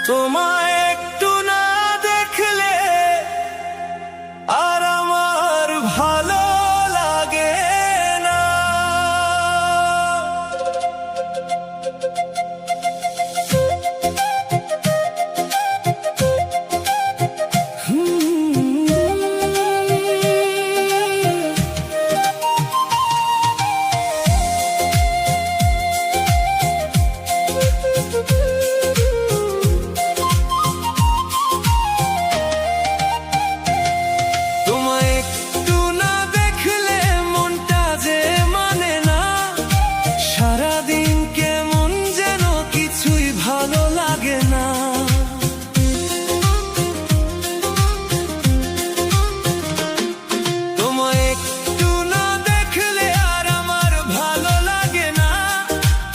তোমায় একটু না দেখলে আর আমার ভালো লাগে না।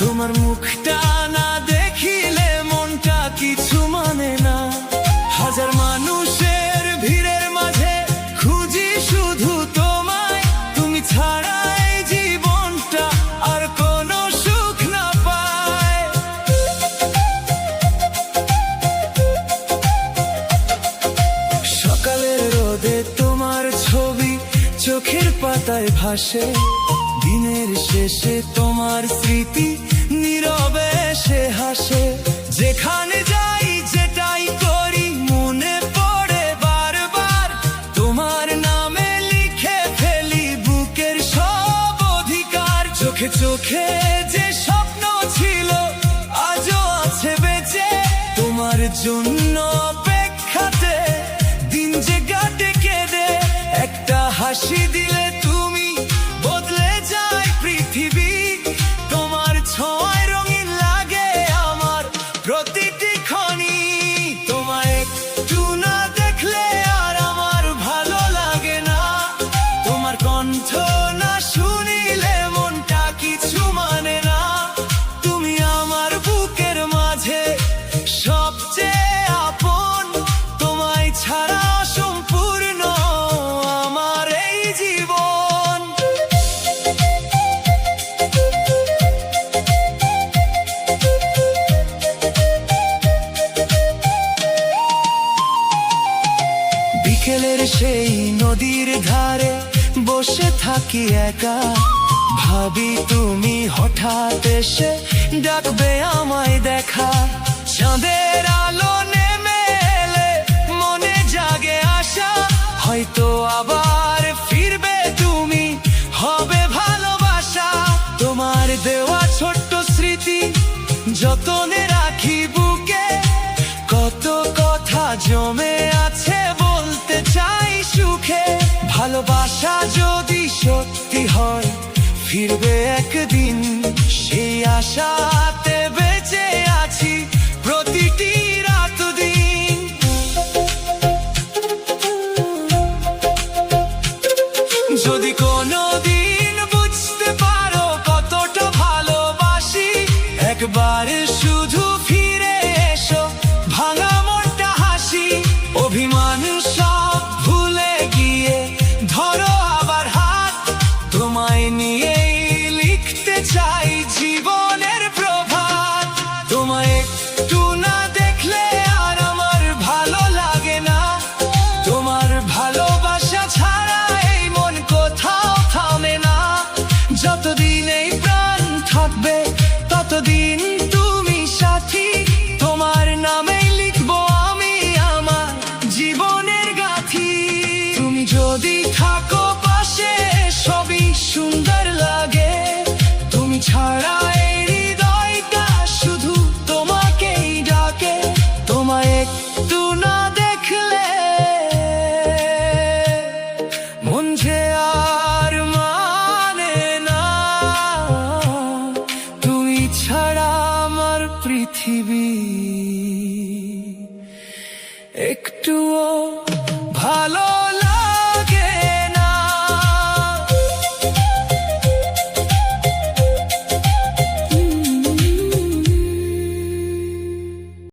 তোমার মুখটা না দেখিলে মনটা কিছু মানে না। হাজার মানুষের ভিড়ের মাঝে খুঁজি শুধু তোমায়, তুমি ছাড়া এই জীবনটা আর কোনো সুখ না পায়। সকালের রোদে তোমার ছবি চোখের পাতায় ভাসে, দিনের শেষে তোমার স্মৃতি নীরবে সে হাসে। যেখানে যাই যেটাই করি মনে পড়ে বারবার, তোমার নামে লিখে ফেলি বুকের সব অধিকার। চোখে চোখে যে স্বপ্ন ছিল আজও আছে বেঁচে, তোমার জন্য অপেক্ষাতে দিন যে কাটে কেঁদে। একটা হাসি দিলে তুমি বদলে যায় পৃথিবী, তোমার ছোঁয়ায় রঙিন লাগে আমার প্রতিটি ক্ষণি। তোমায় একটু না দেখলে আর আমার ভালো লাগে না, তোমার কণ্ঠ না শুনিলে মনটা কিছু মানে না। তুমি আমার বুকের মাঝে সবচেয়ে আপন, তোমায় ছাড়া অসম্পূর্ণ আমার এই জীবন। বিকেলের সেই নদীর ধারে বসে থাকি একা, ভাবি তুমি হঠাৎ এসে ডাকবে আমায় দেখা। চাঁদের আলো নেমে এলে মনে জাগে আশা, হয়তো আবার ফিরবে তুমি, হবে ভালোবাসা। তোমার দেওয়া ছোট্ট স্মৃতি যতনে রাখি বুকে, কত কথা জমে আছে বলতে চাই সুখে। ভালোবাসা যদি সত্যি হয় ফিরবে একদিন, সেই আশাতে বেঁচে আছি প্রতিটি রাত দিন। যদি কোনোদিন বুঝতে পারো কতটা ভালোবাসি, একবার শুধু ফিরে এসো ভাঙা মনটা হাসি। অভিমান সব ভুলে গিয়ে ধরো আবার হাত, তোমায় নিয়েই লিখতে চাই জীবনের প্রভাত। তোমায় একটু না দেখলে আর আমার ভালো লাগে না, তোমার ভালোবাসা ছাড়া এই মন কোথাও থামে না। যতদিন এই প্রাণ থাকবে ততদিন তুমি সাথী, তোমার নামেই লিখবো আমি আমার জীবনের গাথি। তুমি যদি থাকো পাশে সবই সুন্দর লাগে, তুমি ছাড়া এই হৃদয়টা শুধু তোমাকেই ডাকে। তোমায় একটু না দেখলে মন যে আর মানে না, তুমি ছাড়া আমার পৃথিবী একটুও ভালো